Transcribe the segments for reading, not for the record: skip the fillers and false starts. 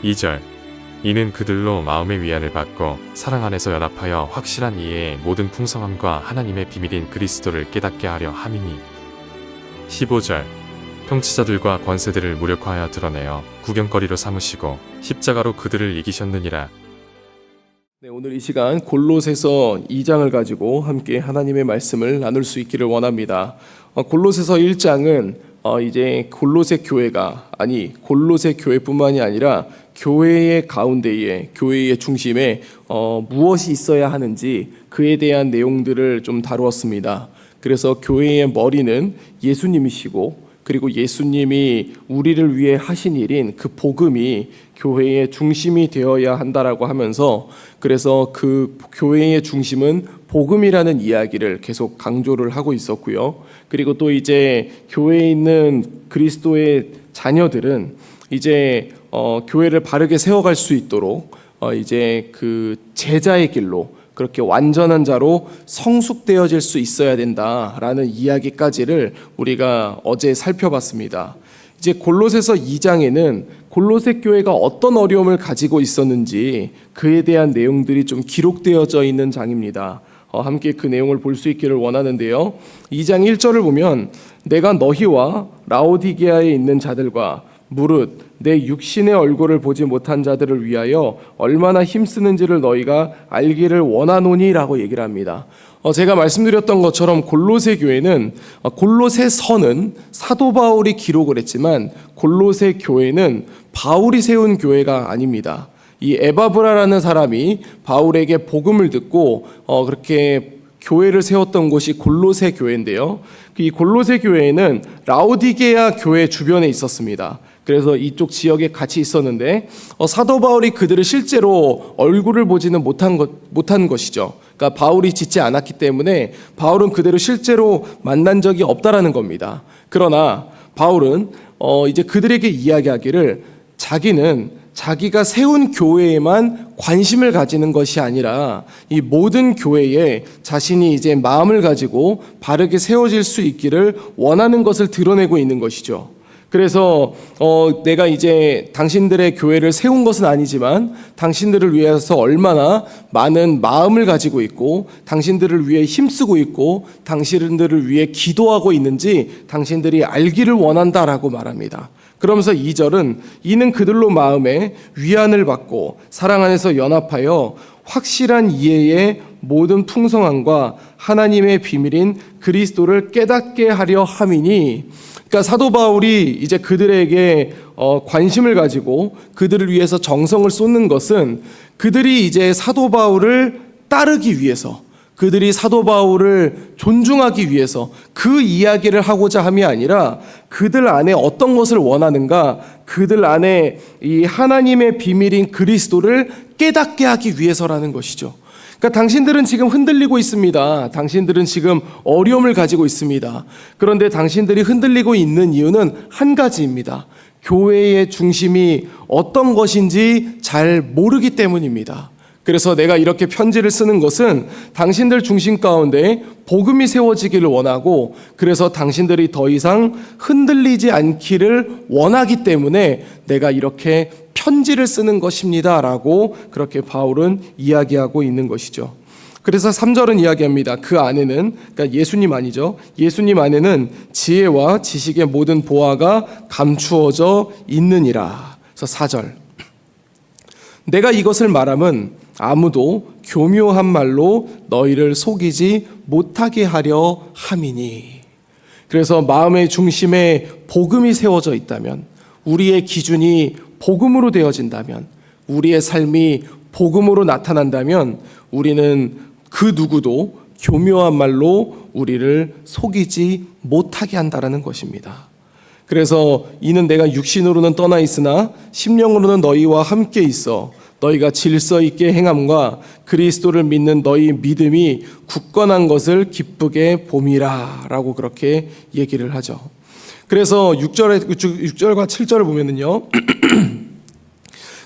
2절. 이는 그들로 마음의 위안을 받고 사랑 안에서 연합하여 확실한 이해의 모든 풍성함과 하나님의 비밀인 그리스도를 깨닫게 하려 함이니. 15절. 통치자들과 권세들을 무력화하여 드러내어 구경거리로 삼으시고 십자가로 그들을 이기셨느니라. 네, 오늘 이 시간 골로새서 2장을 가지고 함께 하나님의 말씀을 나눌 수 있기를 원합니다. 골로새서 1장은 이제 골로새 교회가 골로새 교회뿐만이 아니라 교회의 가운데에, 교회의 중심에 무엇이 있어야 하는지 그에 대한 내용들을 좀 다루었습니다. 그래서 교회의 머리는 예수님이시고, 그리고 예수님이 우리를 위해 하신 일인 그 복음이 교회의 중심이 되어야 한다라고 하면서, 그래서 그 교회의 중심은 복음이라는 이야기를 계속 강조를 하고 있었고요. 그리고 또 이제 교회에 있는 그리스도의 자녀들은 이제 교회를 바르게 세워갈 수 있도록 이제 그 제자의 길로, 그렇게 완전한 자로 성숙되어질 수 있어야 된다라는 이야기까지를 우리가 어제 살펴봤습니다. 이제 골로새서 2장에는 골로새 교회가 어떤 어려움을 가지고 있었는지 그에 대한 내용들이 좀 기록되어져 있는 장입니다. 함께 그 내용을 볼 수 있기를 원하는데요. 2장 1절을 보면, 내가 너희와 라오디게아에 있는 자들과 무릇 내 육신의 얼굴을 보지 못한 자들을 위하여 얼마나 힘쓰는지를 너희가 알기를 원하노니라고 얘기를 합니다. 제가 말씀드렸던 것처럼 골로새 교회는, 골로새서는 사도 바울이 기록을 했지만 골로새 교회는 바울이 세운 교회가 아닙니다. 이 에바브라라는 사람이 바울에게 복음을 듣고 그렇게 교회를 세웠던 곳이 골로새 교회인데요. 이 골로새 교회는 라오디게아 교회 주변에 있었습니다. 그래서 이쪽 지역에 같이 있었는데 사도 바울이 그들을 실제로 얼굴을 보지는 못한 것이죠. 그러니까 바울이 짓지 않았기 때문에 바울은 그들을 실제로 만난 적이 없다라는 겁니다. 그러나 바울은 이제 그들에게 이야기하기를, 자기는 자기가 세운 교회에만 관심을 가지는 것이 아니라 이 모든 교회에 자신이 이제 마음을 가지고 바르게 세워질 수 있기를 원하는 것을 드러내고 있는 것이죠. 그래서 내가 이제 당신들의 교회를 세운 것은 아니지만 당신들을 위해서 얼마나 많은 마음을 가지고 있고 당신들을 위해 힘쓰고 있고 당신들을 위해 기도하고 있는지 당신들이 알기를 원한다라고 말합니다. 그러면서 2절은 이는 그들로 마음에 위안을 받고 사랑 안에서 연합하여 확실한 이해의 모든 풍성함과 하나님의 비밀인 그리스도를 깨닫게 하려 함이니. 그러니까 사도 바울이 이제 그들에게 관심을 가지고 그들을 위해서 정성을 쏟는 것은 그들이 이제 사도 바울을 따르기 위해서, 그들이 사도 바울을 존중하기 위해서 그 이야기를 하고자 함이 아니라 그들 안에 어떤 것을 원하는가, 그들 안에 이 하나님의 비밀인 그리스도를 깨닫게 하기 위해서라는 것이죠. 그러니까 당신들은 지금 흔들리고 있습니다. 당신들은 지금 어려움을 가지고 있습니다. 그런데 당신들이 흔들리고 있는 이유는 한 가지입니다. 교회의 중심이 어떤 것인지 잘 모르기 때문입니다. 그래서 내가 이렇게 편지를 쓰는 것은 당신들 중심 가운데 복음이 세워지기를 원하고, 그래서 당신들이 더 이상 흔들리지 않기를 원하기 때문에 내가 이렇게 편지를 쓰는 것입니다 라고 그렇게 바울은 이야기하고 있는 것이죠. 그래서 3절은 이야기합니다. 그 안에는, 그러니까 예수님 아니죠, 예수님 안에는 지혜와 지식의 모든 보화가 감추어져 있느니라. 그래서 4절, 내가 이것을 말함은 아무도 교묘한 말로 너희를 속이지 못하게 하려 함이니. 그래서 마음의 중심에 복음이 세워져 있다면, 우리의 기준이 복음으로 되어진다면, 우리의 삶이 복음으로 나타난다면 우리는 그 누구도 교묘한 말로 우리를 속이지 못하게 한다라는 것입니다. 그래서 이는 내가 육신으로는 떠나 있으나 심령으로는 너희와 함께 있어 너희가 질서 있게 행함과 그리스도를 믿는 너희 믿음이 굳건한 것을 기쁘게 봄이라 라고 그렇게 얘기를 하죠. 그래서 6절과 7절을 보면은요,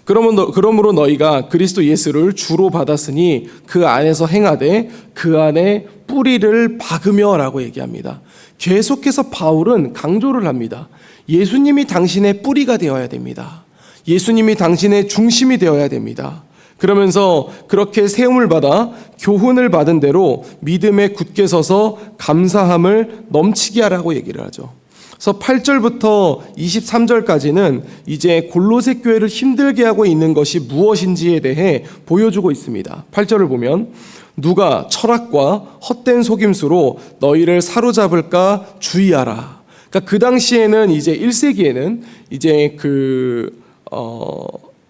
그러므로 너희가 그리스도 예수를 주로 받았으니 그 안에서 행하되 그 안에 뿌리를 박으며 라고 얘기합니다. 계속해서 바울은 강조를 합니다. 예수님이 당신의 뿌리가 되어야 됩니다. 예수님이 당신의 중심이 되어야 됩니다. 그러면서 그렇게 세움을 받아 교훈을 받은 대로 믿음에 굳게 서서 감사함을 넘치게 하라고 얘기를 하죠. 그래서 8절부터 23절까지는 이제 골로새 교회를 힘들게 하고 있는 것이 무엇인지에 대해 보여주고 있습니다. 8절을 보면 누가 철학과 헛된 속임수로 너희를 사로잡을까 주의하라. 그러니까 그 당시에는 이제 1세기에는 이제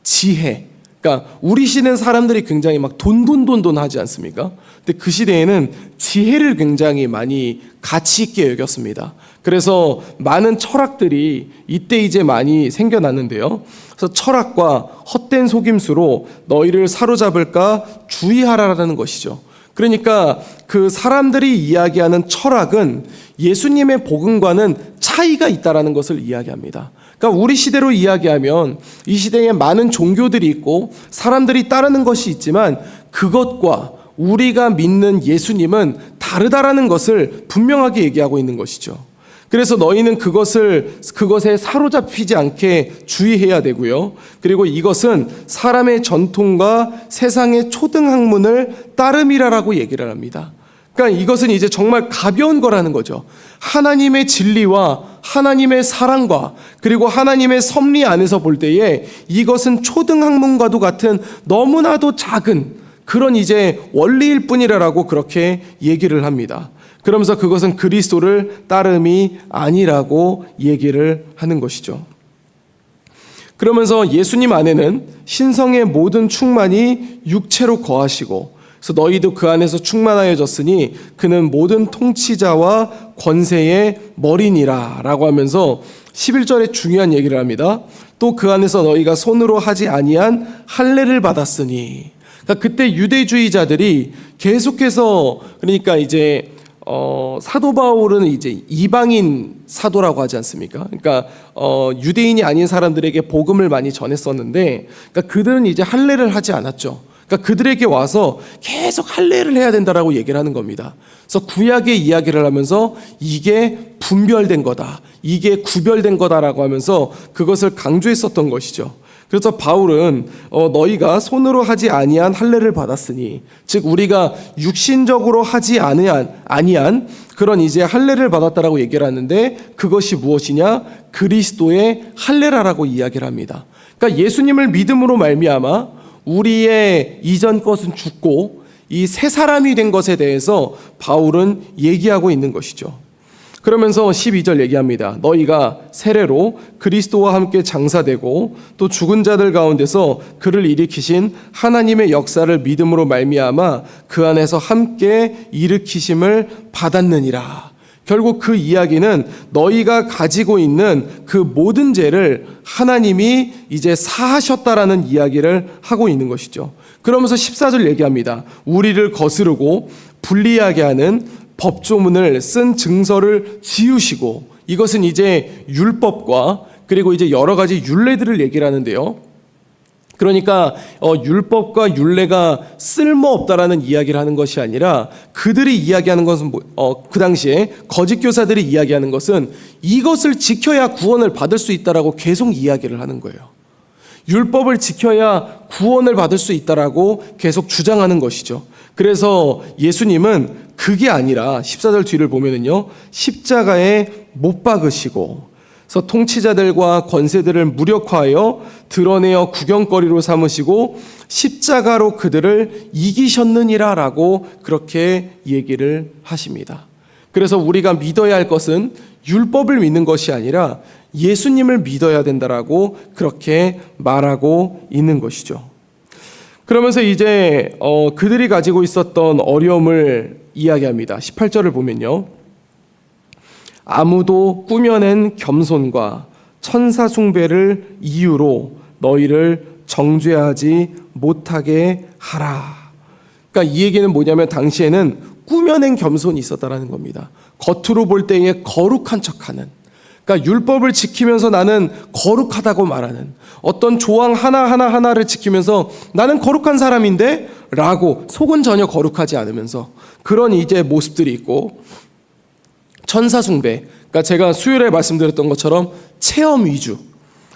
지혜, 그러니까 우리 시대는 사람들이 굉장히 막 돈돈 하지 않습니까? 근데 그 시대에는 지혜를 굉장히 많이 가치 있게 여겼습니다. 그래서 많은 철학들이 이때 이제 많이 생겨났는데요. 그래서 철학과 헛된 속임수로 너희를 사로잡을까 주의하라라는 것이죠. 그러니까 그 사람들이 이야기하는 철학은 예수님의 복음과는 차이가 있다라는 것을 이야기합니다. 그러니까 우리 시대로 이야기하면 이 시대에 많은 종교들이 있고 사람들이 따르는 것이 있지만 그것과 우리가 믿는 예수님은 다르다라는 것을 분명하게 얘기하고 있는 것이죠. 그래서 너희는 그것에 사로잡히지 않게 주의해야 되고요. 그리고 이것은 사람의 전통과 세상의 초등학문을 따름이라라고 얘기를 합니다. 그러니까 이것은 이제 정말 가벼운 거라는 거죠. 하나님의 진리와 하나님의 사랑과 그리고 하나님의 섭리 안에서 볼 때에 이것은 초등학문과도 같은 너무나도 작은 그런 이제 원리일 뿐이라고 그렇게 얘기를 합니다. 그러면서 그것은 그리스도를 따름이 아니라고 얘기를 하는 것이죠. 그러면서 예수님 안에는 신성의 모든 충만이 육체로 거하시고 그래서 너희도 그 안에서 충만하여졌으니 그는 모든 통치자와 권세의 머리니라 라고 하면서 11절에 중요한 얘기를 합니다. 또 그 안에서 너희가 손으로 하지 아니한 할례를 받았으니 그러니까 그때 유대주의자들이 계속해서 그러니까 이제 사도 바울은 이제 이방인 사도라고 하지 않습니까? 그러니까 유대인이 아닌 사람들에게 복음을 많이 전했었는데 그러니까 그들은 이제 할례를 하지 않았죠. 그러니까 그들에게 와서 계속 할례를 해야 된다라고 얘기를 하는 겁니다. 그래서 구약의 이야기를 하면서 이게 분별된 거다, 이게 구별된 거다라고 하면서 그것을 강조했었던 것이죠. 그래서 바울은 너희가 손으로 하지 아니한 할례를 받았으니 즉 우리가 육신적으로 하지 아니한 그런 이제 할례를 받았다라고 얘기를 하는데 그것이 무엇이냐? 그리스도의 할례라라고 이야기를 합니다. 그러니까 예수님을 믿음으로 말미암아 우리의 이전 것은 죽고 이 새 사람이 된 것에 대해서 바울은 얘기하고 있는 것이죠. 그러면서 12절 얘기합니다. 너희가 세례로 그리스도와 함께 장사되고 또 죽은 자들 가운데서 그를 일으키신 하나님의 역사를 믿음으로 말미암아 그 안에서 함께 일으키심을 받았느니라. 결국 그 이야기는 너희가 가지고 있는 그 모든 죄를 하나님이 이제 사하셨다라는 이야기를 하고 있는 것이죠. 그러면서 14절 얘기합니다. 우리를 거스르고 불리하게 하는 법조문을 쓴 증서를 지우시고 이것은 이제 율법과 그리고 이제 여러 가지 율례들을 얘기를 하는데요. 그러니까 율법과 율례가 쓸모없다라는 이야기를 하는 것이 아니라 그들이 이야기하는 것은 그 당시에 거짓 교사들이 이야기하는 것은 이것을 지켜야 구원을 받을 수 있다라고 계속 이야기를 하는 거예요. 율법을 지켜야 구원을 받을 수 있다라고 계속 주장하는 것이죠. 그래서 예수님은 그게 아니라 14절 뒤를 보면은요, 십자가에 못 박으시고 그래서 통치자들과 권세들을 무력화하여 드러내어 구경거리로 삼으시고 십자가로 그들을 이기셨느니라라고 그렇게 얘기를 하십니다. 그래서 우리가 믿어야 할 것은 율법을 믿는 것이 아니라 예수님을 믿어야 된다라고 그렇게 말하고 있는 것이죠. 그러면서 이제 그들이 가지고 있었던 어려움을 이야기합니다. 18절을 보면요. 아무도 꾸며낸 겸손과 천사 숭배를 이유로 너희를 정죄하지 못하게 하라. 그러니까 이 얘기는 뭐냐면 당시에는 꾸며낸 겸손이 있었다라는 겁니다. 겉으로 볼 때에 거룩한 척하는, 그러니까 율법을 지키면서 나는 거룩하다고 말하는 어떤 조항 하나를 지키면서 나는 거룩한 사람인데 라고 속은 전혀 거룩하지 않으면서 그런 이제 모습들이 있고, 천사 숭배, 그러니까 제가 수요일에 말씀드렸던 것처럼 체험 위주,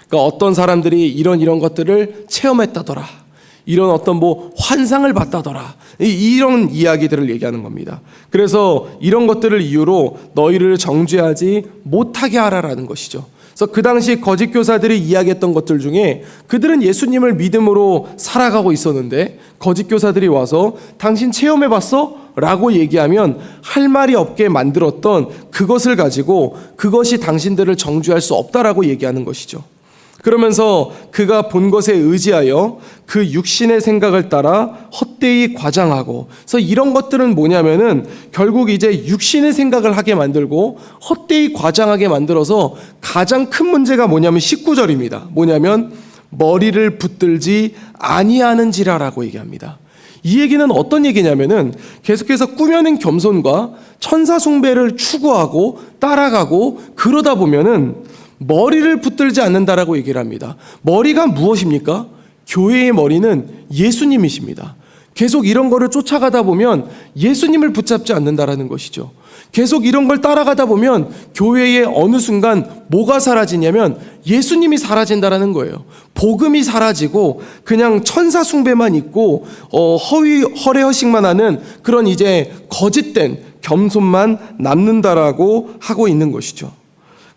그러니까 어떤 사람들이 이런 것들을 체험했다더라. 이런 어떤 환상을 봤다더라. 이런 이야기들을 얘기하는 겁니다. 그래서 이런 것들을 이유로 너희를 정죄하지 못하게 하라라는 것이죠. 그래서 그 당시 거짓 교사들이 이야기했던 것들 중에 그들은 예수님을 믿음으로 살아가고 있었는데 거짓 교사들이 와서 당신 체험해봤어? 라고 얘기하면 할 말이 없게 만들었던 그것을 가지고 그것이 당신들을 정죄할 수 없다라고 얘기하는 것이죠. 그러면서 그가 본 것에 의지하여 그 육신의 생각을 따라 헛되이 과장하고, 그래서 이런 것들은 뭐냐면은 결국 이제 육신의 생각을 하게 만들고 헛되이 과장하게 만들어서 가장 큰 문제가 뭐냐면 19절입니다. 뭐냐면 머리를 붙들지 아니하는지라라고 얘기합니다. 이 얘기는 어떤 얘기냐면은 계속해서 꾸며낸 겸손과 천사 숭배를 추구하고 따라가고 그러다 보면은 머리를 붙들지 않는다라고 얘기를 합니다. 머리가 무엇입니까? 교회의 머리는 예수님이십니다. 계속 이런 거를 쫓아가다 보면 예수님을 붙잡지 않는다라는 것이죠. 계속 이런 걸 따라가다 보면 교회의 어느 순간 뭐가 사라지냐면 예수님이 사라진다라는 거예요. 복음이 사라지고 그냥 천사 숭배만 있고 허례허식만 하는 그런 이제 거짓된 겸손만 남는다라고 하고 있는 것이죠.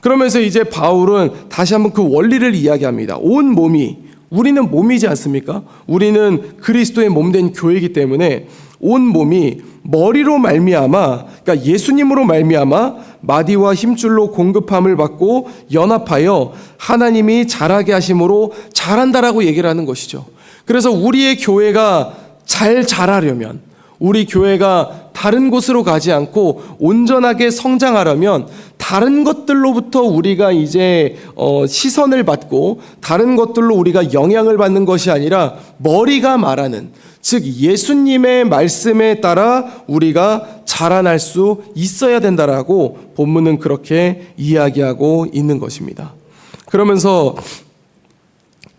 그러면서 이제 바울은 다시 한번 그 원리를 이야기합니다. 온 몸이, 우리는 몸이지 않습니까? 우리는 그리스도의 몸된 교회이기 때문에 온 몸이 머리로 말미암아, 그러니까 예수님으로 말미암아 마디와 힘줄로 공급함을 받고 연합하여 하나님이 자라게 하심으로 자란다라고 얘기를 하는 것이죠. 그래서 우리의 교회가 잘 자라려면, 우리 교회가 다른 곳으로 가지 않고 온전하게 성장하려면 다른 것들로부터 우리가 이제 시선을 받고 다른 것들로 우리가 영향을 받는 것이 아니라 머리가 말하는, 즉 예수님의 말씀에 따라 우리가 자라날 수 있어야 된다라고 본문은 그렇게 이야기하고 있는 것입니다. 그러면서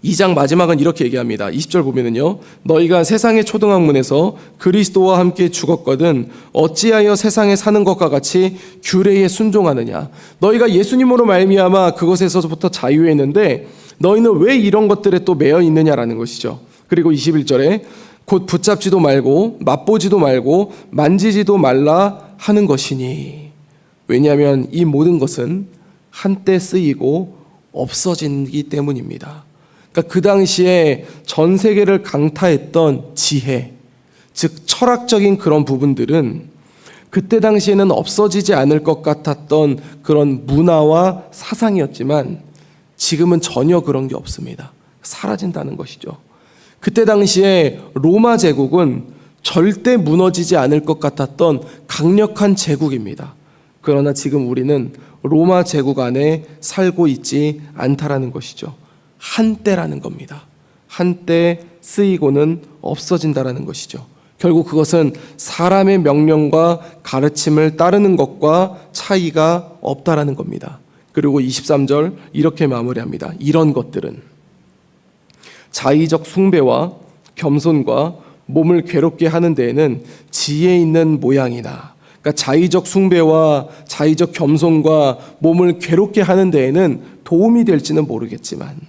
2장 마지막은 이렇게 얘기합니다. 20절 보면은요, 너희가 세상의 초등학문에서 그리스도와 함께 죽었거든 어찌하여 세상에 사는 것과 같이 규례에 순종하느냐. 너희가 예수님으로 말미암아 그것에서부터 자유했는데 너희는 왜 이런 것들에 또 매여 있느냐라는 것이죠. 그리고 21절에 곧 붙잡지도 말고 맛보지도 말고 만지지도 말라 하는 것이니. 왜냐하면 이 모든 것은 한때 쓰이고 없어지기 때문입니다. 그러니까 그 당시에 전 세계를 강타했던 지혜, 즉 철학적인 그런 부분들은 그때 당시에는 없어지지 않을 것 같았던 그런 문화와 사상이었지만 지금은 전혀 그런 게 없습니다. 사라진다는 것이죠. 그때 당시에 로마 제국은 절대 무너지지 않을 것 같았던 강력한 제국입니다. 그러나 지금 우리는 로마 제국 안에 살고 있지 않다라는 것이죠. 한때라는 겁니다. 한때 쓰이고는 없어진다라는 것이죠. 결국 그것은 사람의 명령과 가르침을 따르는 것과 차이가 없다라는 겁니다. 그리고 23절 이렇게 마무리합니다. 이런 것들은 자의적 숭배와 겸손과 몸을 괴롭게 하는 데에는 지혜 있는 모양이나, 그러니까 자의적 숭배와 자의적 겸손과 몸을 괴롭게 하는 데에는 도움이 될지는 모르겠지만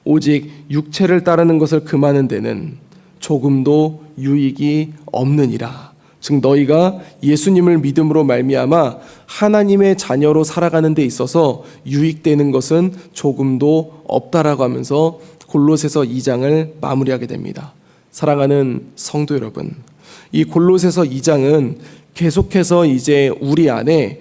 오직 육체를 따르는 것을 금하는 데는 조금도 유익이 없느니라. 즉 너희가 예수님을 믿음으로 말미암아 하나님의 자녀로 살아가는 데 있어서 유익되는 것은 조금도 없다라고 하면서 골로새서 2장을 마무리하게 됩니다. 사랑하는 성도 여러분, 이 골로새서 2장은 계속해서 이제 우리 안에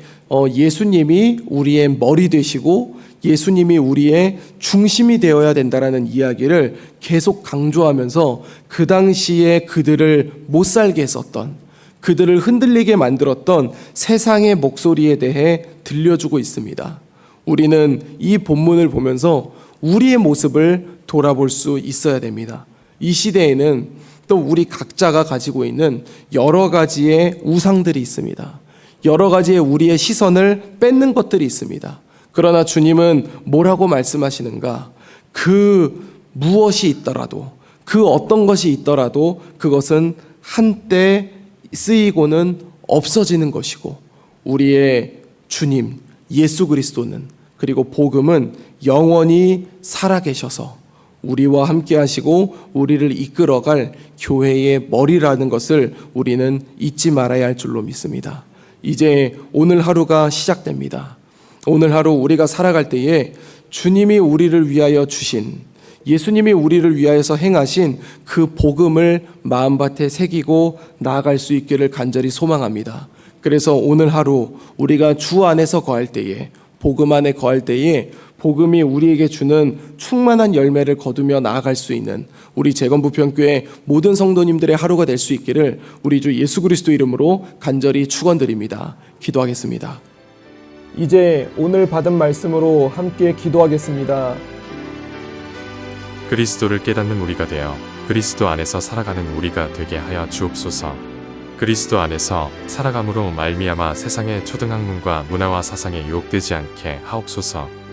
예수님이 우리의 머리 되시고 예수님이 우리의 중심이 되어야 된다라는 이야기를 계속 강조하면서 그 당시에 그들을 못 살게 했었던, 그들을 흔들리게 만들었던 세상의 목소리에 대해 들려주고 있습니다. 우리는 이 본문을 보면서 우리의 모습을 돌아볼 수 있어야 됩니다. 이 시대에는 또 우리 각자가 가지고 있는 여러 가지의 우상들이 있습니다. 여러 가지의 우리의 시선을 뺏는 것들이 있습니다. 그러나 주님은 뭐라고 말씀하시는가? 그 무엇이 있더라도, 그 어떤 것이 있더라도 그것은 한때 쓰이고는 없어지는 것이고 우리의 주님 예수 그리스도는 그리고 복음은 영원히 살아계셔서 우리와 함께 하시고 우리를 이끌어갈 교회의 머리라는 것을 우리는 잊지 말아야 할 줄로 믿습니다. 이제 오늘 하루가 시작됩니다. 오늘 하루 우리가 살아갈 때에 주님이 우리를 위하여 주신, 예수님이 우리를 위하여서 행하신 그 복음을 마음밭에 새기고 나아갈 수 있기를 간절히 소망합니다. 그래서 오늘 하루 우리가 주 안에서 거할 때에, 복음 안에 거할 때에 복음이 우리에게 주는 충만한 열매를 거두며 나아갈 수 있는 우리 재건부평교회 모든 성도님들의 하루가 될 수 있기를 우리 주 예수 그리스도 이름으로 간절히 축원드립니다. 기도하겠습니다. 이제 오늘 받은 말씀으로 함께 기도하겠습니다. 그리스도를 깨닫는 우리가 되어 그리스도 안에서 살아가는 우리가 되게 하여 주옵소서. 그리스도 안에서 살아감으로 말미암아 세상의 초등학문과 문화와 사상에 유혹되지 않게 하옵소서.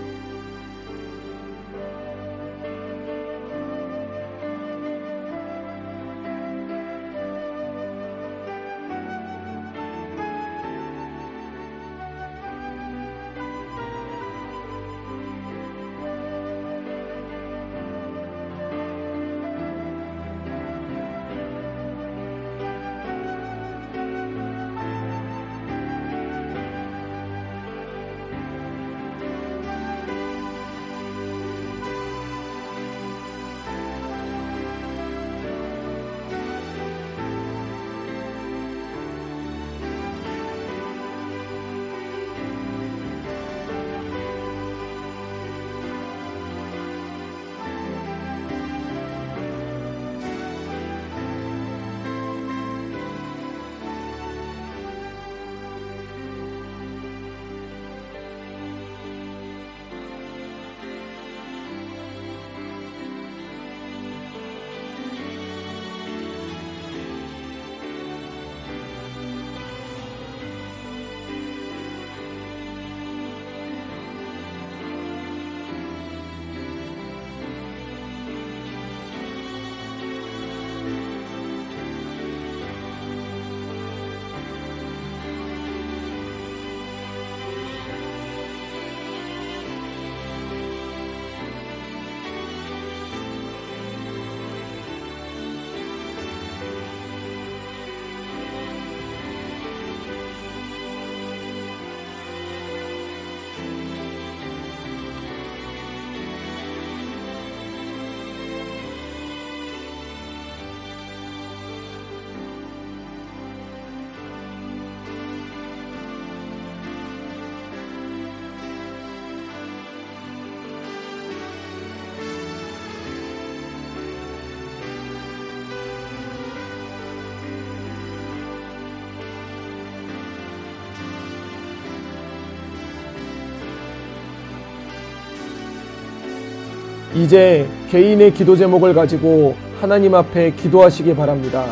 이제 개인의 기도 제목을 가지고 하나님 앞에 기도하시기 바랍니다.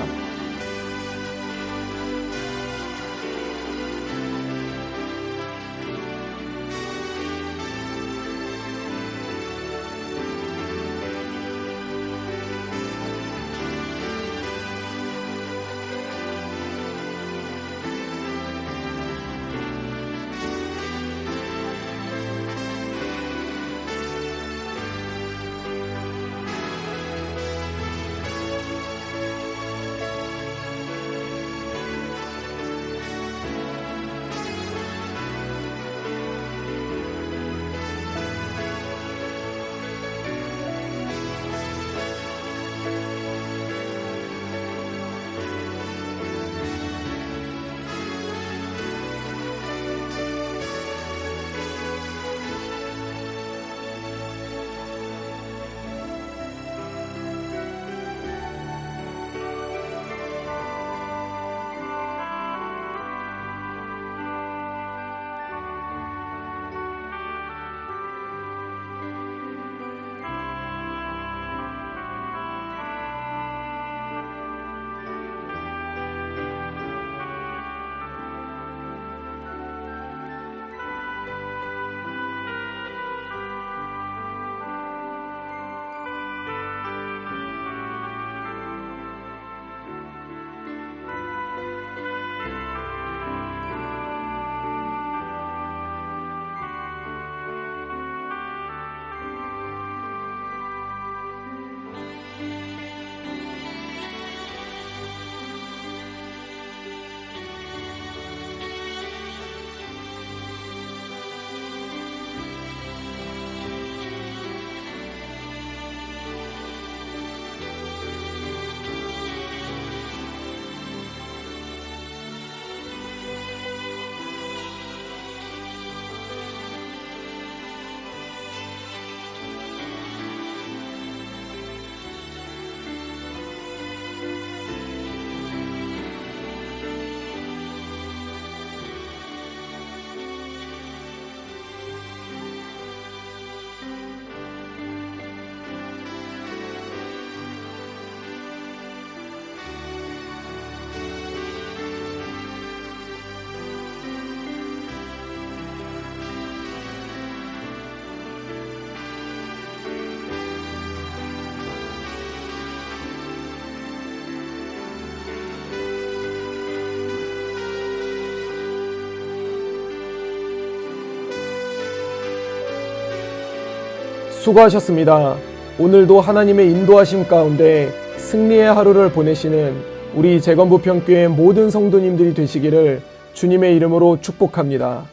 수고하셨습니다. 오늘도 하나님의 인도하심 가운데 승리의 하루를 보내시는 우리 재건부평교회 모든 성도님들이 되시기를 주님의 이름으로 축복합니다.